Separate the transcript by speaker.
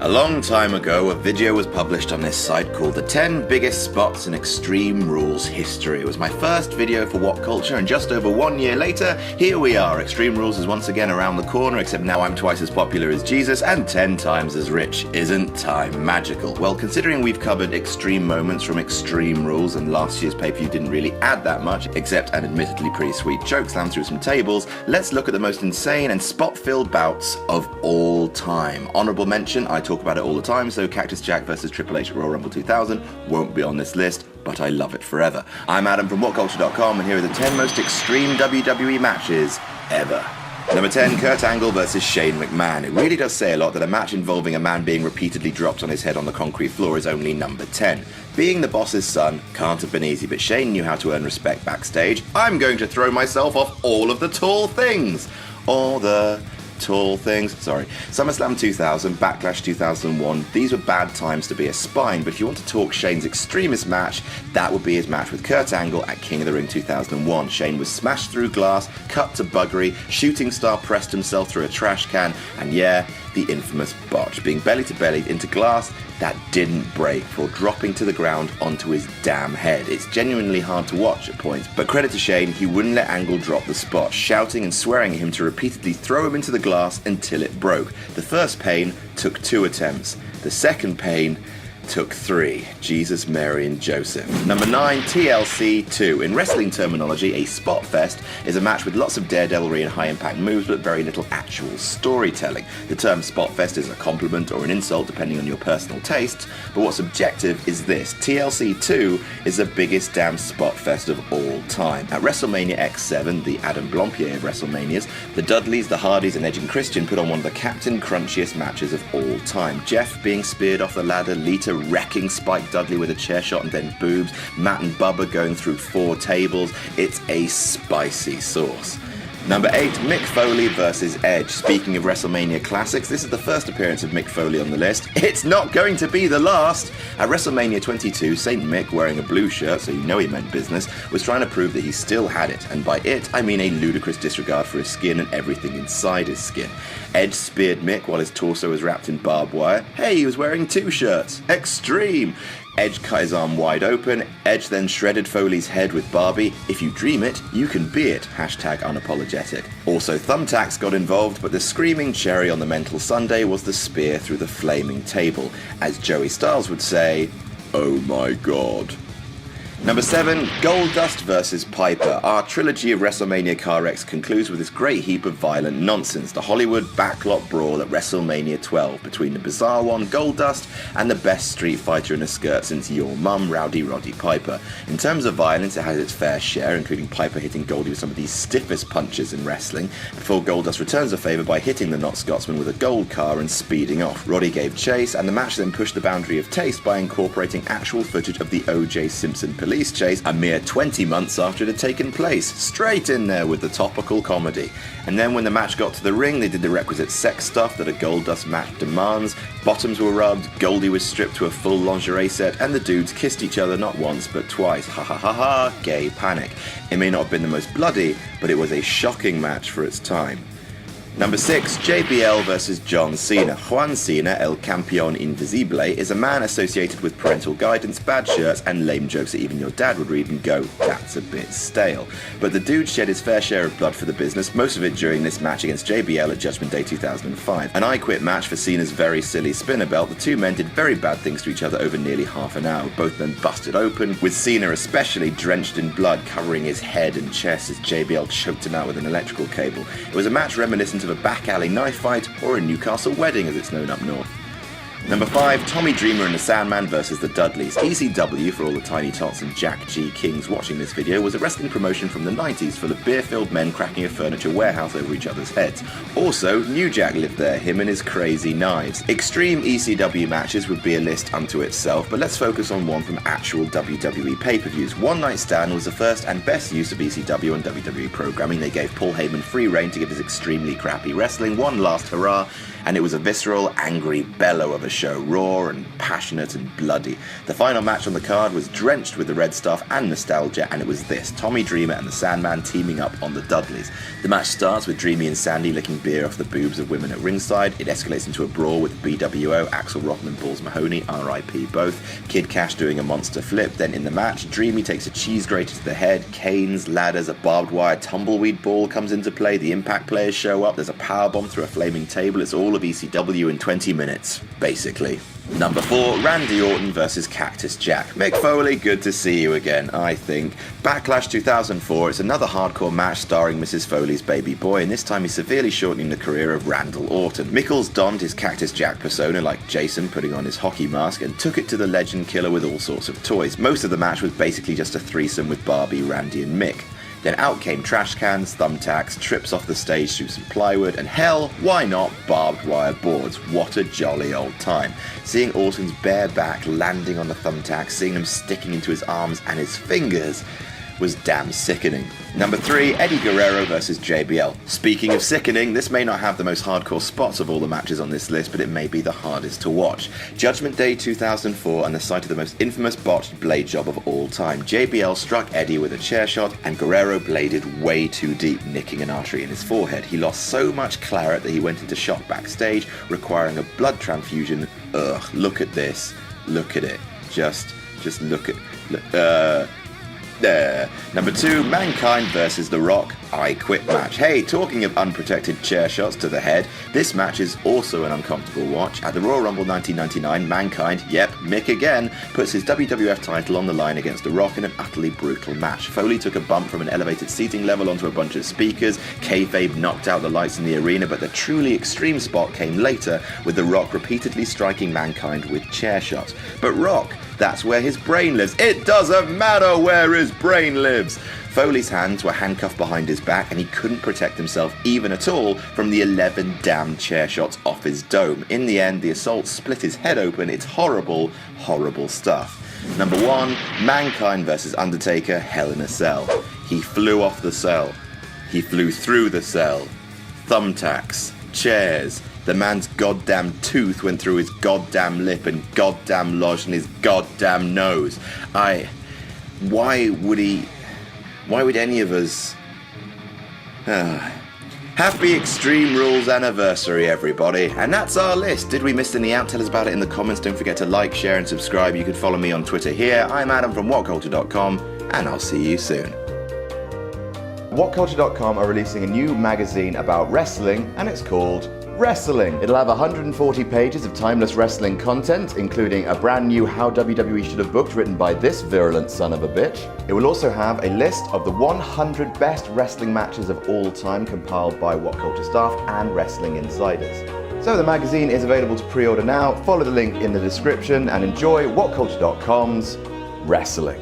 Speaker 1: A long time ago, a video was published on this site called The 10 Biggest Spots in Extreme Rules History. It was my first video for What Culture, and just over 1 year later, here we are. Extreme Rules is once again around the corner, except now I'm twice as popular as Jesus and 10 times as rich. Isn't time magical? Well, considering we've covered extreme moments from Extreme Rules, and last year's pay-per-view didn't really add that much, except an admittedly pretty sweet chokeslam through some tables, let's look at the most insane and spot-filled bouts of all time. Honorable mention, I talk about it all the time, so Cactus Jack versus Triple H at Royal Rumble 2000 won't be on this list, but I love it forever. I'm Adam from WhatCulture.com, and here are the 10 most extreme WWE matches ever. Number 10, Kurt Angle versus Shane McMahon. It really does say a lot that a match involving a man being repeatedly dropped on his head on the concrete floor is only number 10. Being the boss's son can't have been easy, but Shane knew how to earn respect backstage. I'm going to throw myself off all of the tall things. All the tall things. Sorry. SummerSlam 2000, Backlash 2001. These were bad times to be a spine, but if you want to talk Shane's extremist match, that would be his match with Kurt Angle at King of the Ring 2001. Shane was smashed through glass, cut to buggery, Shooting Star pressed himself through a trash can, and yeah, the infamous botch, being belly to belly into glass that didn't break before dropping to the ground onto his damn head. It's genuinely hard to watch at points, but credit to Shane, he wouldn't let Angle drop the spot, shouting and swearing at him to repeatedly throw him into the glass until it broke. The first pain took 2 attempts. The second pain took 3. Jesus, Mary, and Joseph. Number 9, TLC 2. In wrestling terminology, a spot fest is a match with lots of daredevilry and high-impact moves, but very little actual storytelling. The term spot fest is a compliment or an insult, depending on your personal tastes, but what's objective is this. TLC 2 is the biggest damn spot fest of all time. At WrestleMania X7, the Adam Blampied of WrestleManias, the Dudleys, the Hardys, and Edge and Christian put on one of the Captain Crunchiest matches of all time. Jeff being speared off the ladder, Lita wrecking Spike Dudley with a chair shot and then boobs, Matt and Bubba going through 4 tables. It's a spicy sauce. Number 8, Mick Foley versus Edge. Speaking of WrestleMania classics, this is the first appearance of Mick Foley on the list. It's not going to be the last! At WrestleMania 22, St. Mick, wearing a blue shirt, so you know he meant business, was trying to prove that he still had it, and by it, I mean a ludicrous disregard for his skin and everything inside his skin. Edge speared Mick while his torso was wrapped in barbed wire. Hey, he was wearing 2 shirts. Extreme! Edge cut his arm wide open. Edge then shredded Foley's head with Barbie. If you dream it, you can be it. Hashtag unapologetic. Also, thumbtacks got involved, but the screaming cherry on the mental sundae was the spear through the flaming table. As Joey Styles would say, oh my god. Number 7, Goldust versus Piper. Our trilogy of WrestleMania car wrecks concludes with this great heap of violent nonsense, the Hollywood backlot brawl at WrestleMania 12 between the bizarre one, Goldust, and the best street fighter in a skirt since your mum, Rowdy Roddy Piper. In terms of violence, it has its fair share, including Piper hitting Goldie with some of the stiffest punches in wrestling, before Goldust returns the favour by hitting the not Scotsman with a gold car and speeding off. Roddy gave chase, and the match then pushed the boundary of taste by incorporating actual footage of the O.J. Simpson police chase a mere 20 months after it had taken place. Straight in there with the topical comedy. And then when the match got to the ring, they did the requisite sex stuff that a Goldust match demands. Bottoms were rubbed, Goldie was stripped to a full lingerie set, and the dudes kissed each other not once but twice. Ha ha ha ha, gay panic. It may not have been the most bloody, but it was a shocking match for its time. Number 6, JBL versus John Cena. Juan Cena, El Campeón Invisible, is a man associated with parental guidance, bad shirts, and lame jokes that even your dad would read and go, that's a bit stale. But the dude shed his fair share of blood for the business, most of it during this match against JBL at Judgment Day 2005. An I Quit match for Cena's very silly spinner belt. The two men did very bad things to each other over nearly half an hour. Both men busted open, with Cena especially drenched in blood covering his head and chest as JBL choked him out with an electrical cable. It was a match reminiscent of a back alley knife fight or a Newcastle wedding as it's known up north. Number 5, Tommy Dreamer and the Sandman versus the Dudleys. ECW, for all the Tiny Tots and Jack G. Kings watching this video, was a wrestling promotion from the 90s full of beer-filled men cracking a furniture warehouse over each other's heads. Also, New Jack lived there, him and his crazy knives. Extreme ECW matches would be a list unto itself, but let's focus on one from actual WWE pay-per-views. One Night Stand was the first and best use of ECW on WWE programming. They gave Paul Heyman free reign to give his extremely crappy wrestling one last hurrah, and it was a visceral, angry bellow of a show, raw and passionate and bloody. The final match on the card was drenched with the red stuff and nostalgia, and it was this: Tommy Dreamer and the Sandman teaming up on the Dudleys. The match starts with Dreamy and Sandy licking beer off the boobs of women at ringside. It escalates into a brawl with BWO, Axel Rotten and Balls Mahoney, RIP both, Kid Cash doing a monster flip. Then in the match, Dreamy takes a cheese grater to the head, canes, ladders, a barbed wire tumbleweed ball comes into play, the Impact players show up, there's a powerbomb through a flaming table. It's all of ECW in 20 minutes, basically. Number 4, Randy Orton versus Cactus Jack. Mick Foley, good to see you again, I think. Backlash 2004, it's another hardcore match starring Mrs. Foley's baby boy, and this time he's severely shortening the career of Randall Orton. Mickles donned his Cactus Jack persona like Jason putting on his hockey mask and took it to the legend killer with all sorts of toys. Most of the match was basically just a threesome with Barbie, Randy and Mick. Then out came trash cans, thumbtacks, trips off the stage through some plywood, and hell, why not barbed wire boards? What a jolly old time. Seeing Orton's bare back landing on the thumbtacks, seeing them sticking into his arms and his fingers was damn sickening. Number 3, Eddie Guerrero versus JBL. Speaking of sickening, this may not have the most hardcore spots of all the matches on this list, but it may be the hardest to watch. Judgment Day 2004 and the site of the most infamous botched blade job of all time. JBL struck Eddie with a chair shot and Guerrero bladed way too deep, nicking an artery in his forehead. He lost so much claret that he went into shock backstage, requiring a blood transfusion. Ugh, look at this. Look at it. Just look at... There. Number 2, Mankind versus The Rock, I Quit match. Hey, talking of unprotected chair shots to the head, this match is also an uncomfortable watch. At the Royal Rumble 1999, Mankind, yep, Mick again, puts his WWF title on the line against The Rock in an utterly brutal match. Foley took a bump from an elevated seating level onto a bunch of speakers, kayfabe knocked out the lights in the arena, but the truly extreme spot came later, with The Rock repeatedly striking Mankind with chair shots. But Rock, that's where his brain lives. It doesn't matter where his brain lives. Foley's hands were handcuffed behind his back and he couldn't protect himself even at all from the 11 damn chair shots off his dome. In the end, the assault split his head open. It's horrible, horrible stuff. Number 1, Mankind versus Undertaker, Hell in a Cell. He flew off the cell. He flew through the cell. Thumbtacks, chairs. The man's goddamn tooth went through his goddamn lip and goddamn lodged in his goddamn nose. Why would any of us... Happy Extreme Rules anniversary, everybody. And that's our list. Did we miss any out? Tell us about it in the comments. Don't forget to like, share, and subscribe. You can follow me on Twitter here. I'm Adam from WhatCulture.com, and I'll see you soon. WhatCulture.com are releasing a new magazine about wrestling, and it's called Wrestling. It'll have 140 pages of timeless wrestling content, including a brand new How WWE Should Have Booked written by this virulent son of a bitch. It will also have a list of the 100 best wrestling matches of all time compiled by What Culture staff and wrestling insiders. So the magazine is available to pre-order now. Follow the link in the description and enjoy WhatCulture.com's Wrestling.